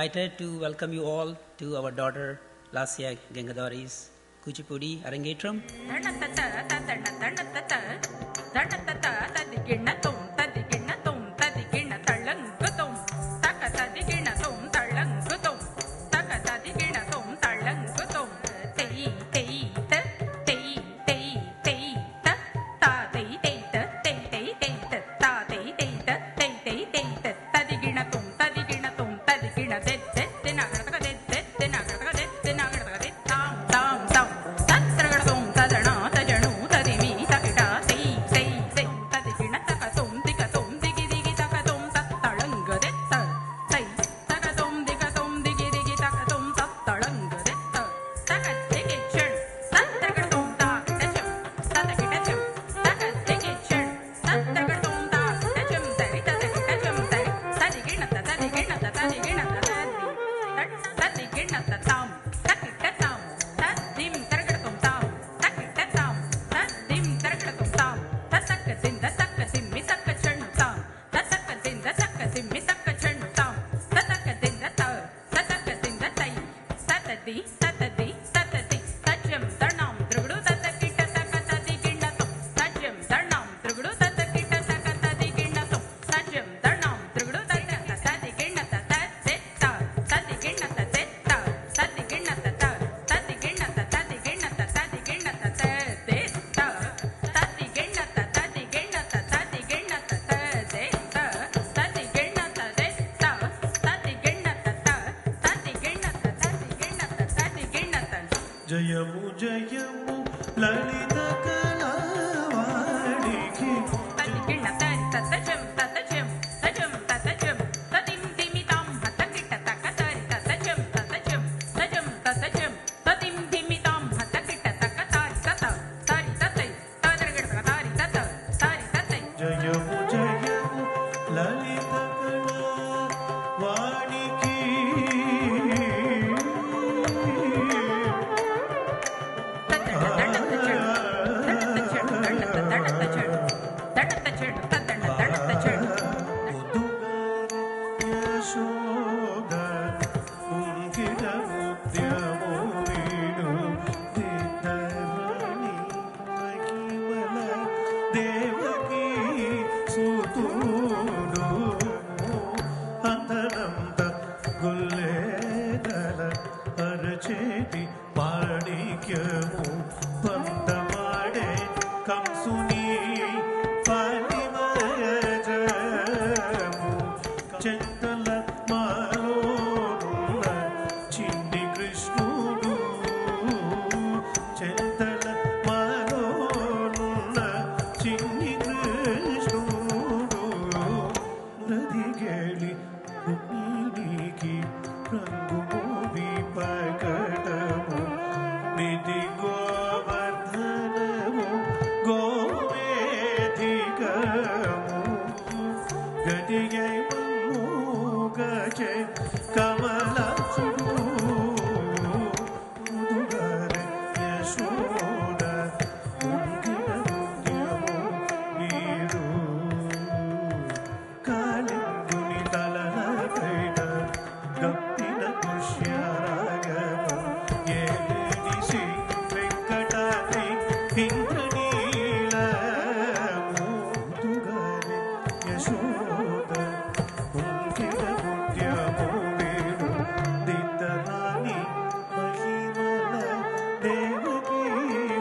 delighted to welcome you all to our daughter Lasya Gangadhari's Kuchipudi Arangetram. జయము జయము లలిత కళావాణికి జయము జయము లలిత కళావాణికి చేతి మాణిక్యము పందమాడే కంసుని పాలివజము చెంతల మాలోనున్న చిన్ని కృష్ణుడు చెంతల మాలోనున్న చిన్ని కృష్ణుడు నదిగేళి రుక్మిణికి రంగు పకటము నిధి గోవర్ధనము గోవేధికము గదిగై గజ కమలచుడు ముదుగర యశోద ఉంగిన ముద్యము వీడు కాలింగుని తలనకైన గప్పిన పుష్యరాగము ఏలిసి వెంకటాద్రి ఇంద్రనీలము ముదుగర యశోద ఉంగిన ముద్యము వీడు దిద్దరాని మహిమల దేవకీ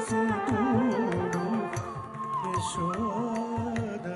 సుతుడు యశోద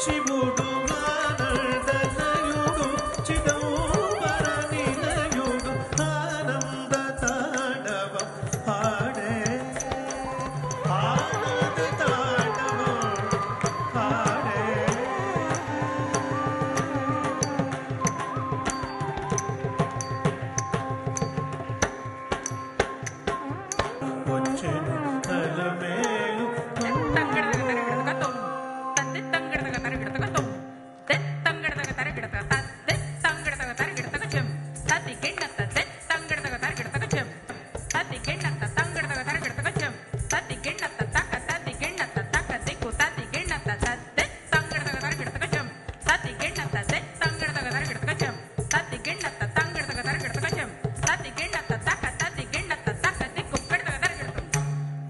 శివుడు ఆనందనయుడు చిదంబర నిలయుడు ఆనంద తాండవం ఆడే ఆనంద తాండవం ఆడే వచ్చెను అలమేలు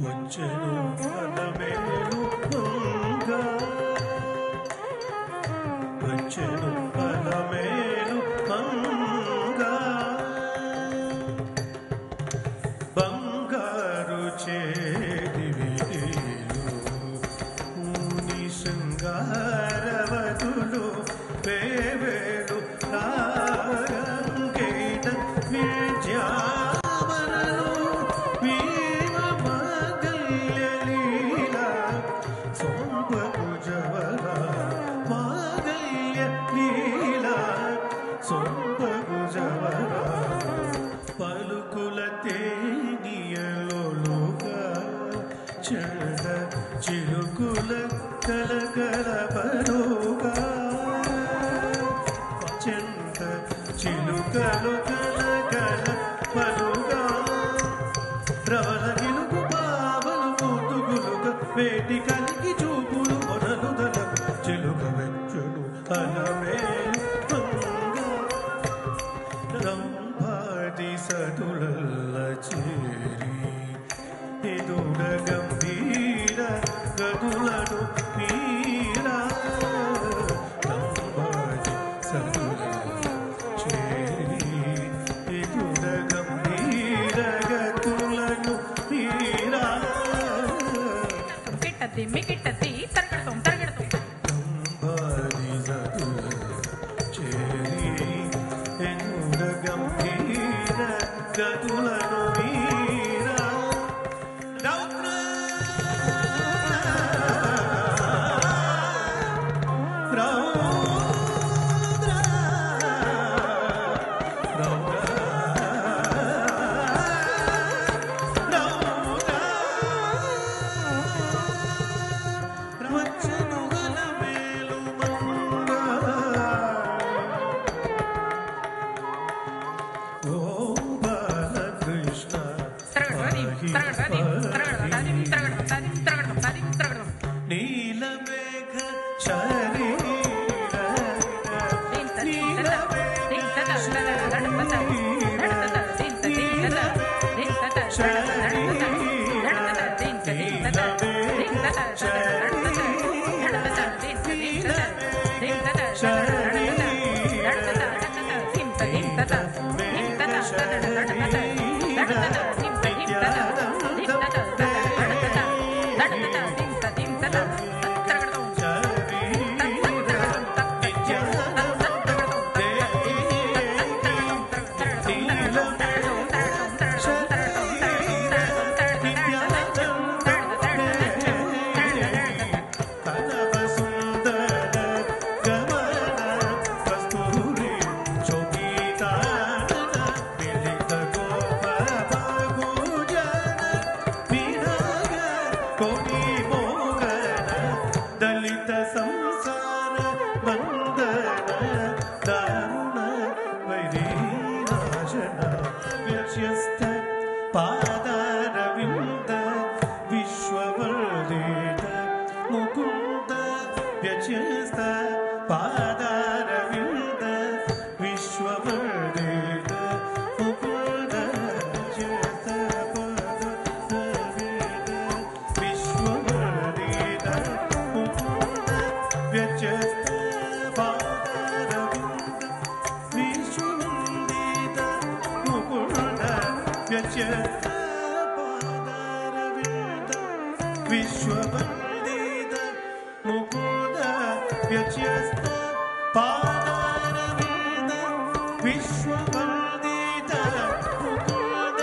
వచ్చెను అలమేలు మంగ వచ్చెను అలమేలు మంగ బంగారు చేదివిలు ఊని శృంగారవతులు వేవేలు రాగంగేట విద్యావనలు వీవ మాగల్యలీల సొంపకుజవర మాగల్య లీల సొంపకుజవర పలుకుల తేనియలోలుగా చెడ చిలుకుల కలకల పలుగా చెంత చిలుకలు కలకల పలుగా రవల గిలుగు బావలు ముతుగులుగా వేటి కలిగి చూపులు మొదలుదల చిలుక వెచ్చును అలమేలు మంగ రంభాటి సతులల్ల చేరి ఎదుడ గంభీర గదులను మీరా రంభాటి సతులల్ల చేరి ఎదుడ గంభీర గదులను మీరా కిట్టతి తరగడతాం రంభాటి సతులల్ల చేరి ఎదుడ గంభీర గదులను మీరా రౌద్ర రౌద్ర రౌద్ర రౌద్ర వచ్చెను అలమేలు మంగ ఓ బాలకృష్ణ నీలమేఘ శరీర నీలమేఘ దళిత సంసార బంధన దారుణ వైరీనాశన వ్యస్యస్త పాదారవింద విశ్వవర్ధిత Mukunda వ్యస్యస్త పాదారవింద విశ్వవర్ధిత Mukunda వ్యస్యస్త పాదారవింద విశ్వవర్ధిత Mukunda వ్యస్యస్త పాదారవింద విశ్వవందిత Mukunda వ్యస్యస్త పాదారవింద విశ్వవందిత Mukunda व्यत्यस्त पादारविन्द विश्ववन्दित Mukund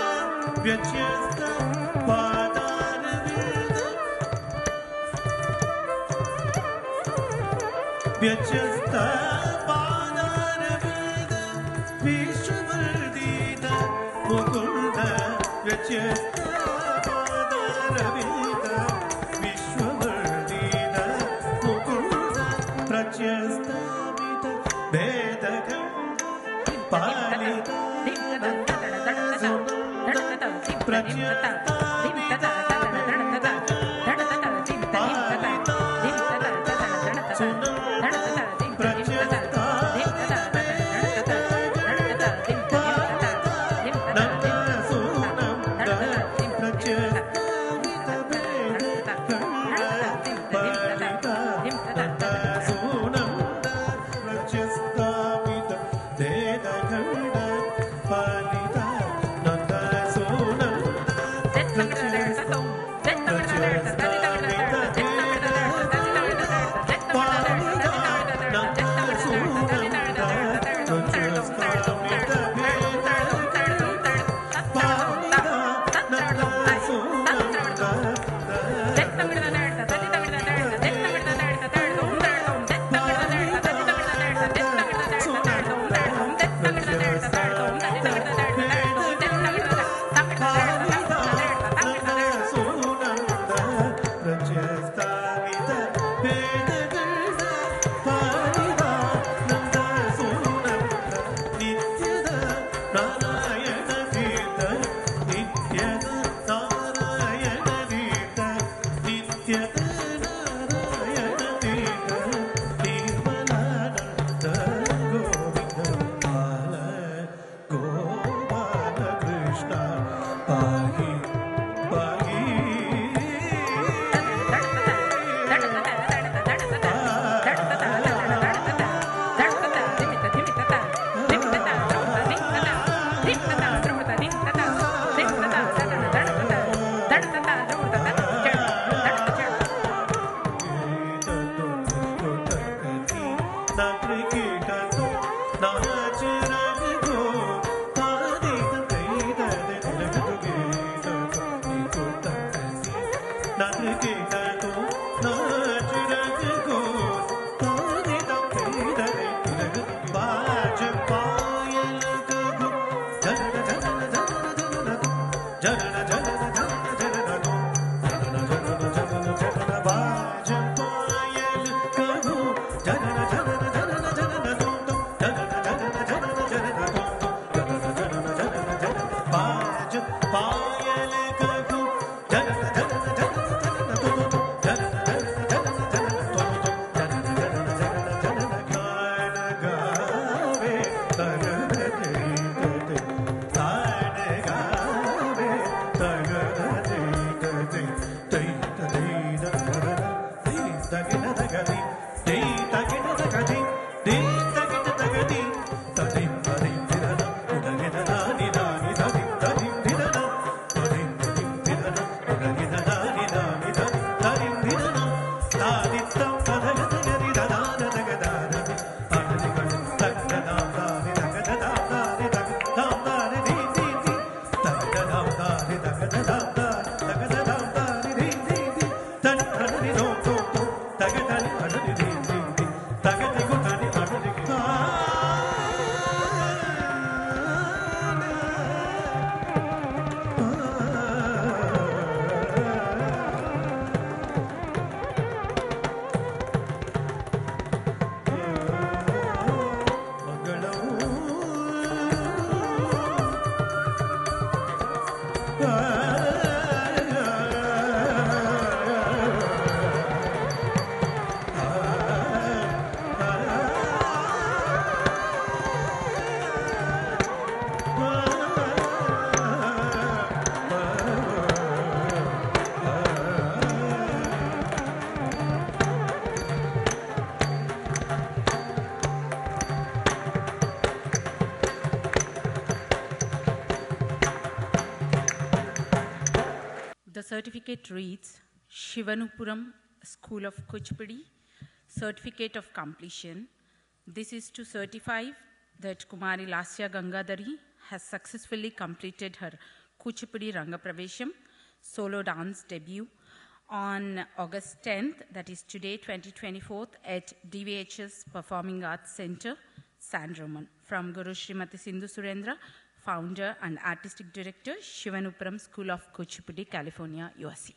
व्यत्यस्त पादारविन्द व्यत्यस्त पादारविन्द विश्ववन्दित Mukund व्यत्यस्त पादारविन्द विश्ववन्दित Mukund प्रत्यस्तामित भेदखण्ड पालित The certificate reads Shivanupuram School of Kuchipudi, certificate of completion. This is to certify that Kumari Lasya Gangadhari has successfully completed her Kuchipudi Rangapravesham solo dance debut on August 10th, that is today, 2024, at DVHS Performing Arts Center, San Ramon. From Guru Srimati Sindhu Surendra, founder and artistic director, Shivanupuram School of Kuchipudi, California, USA.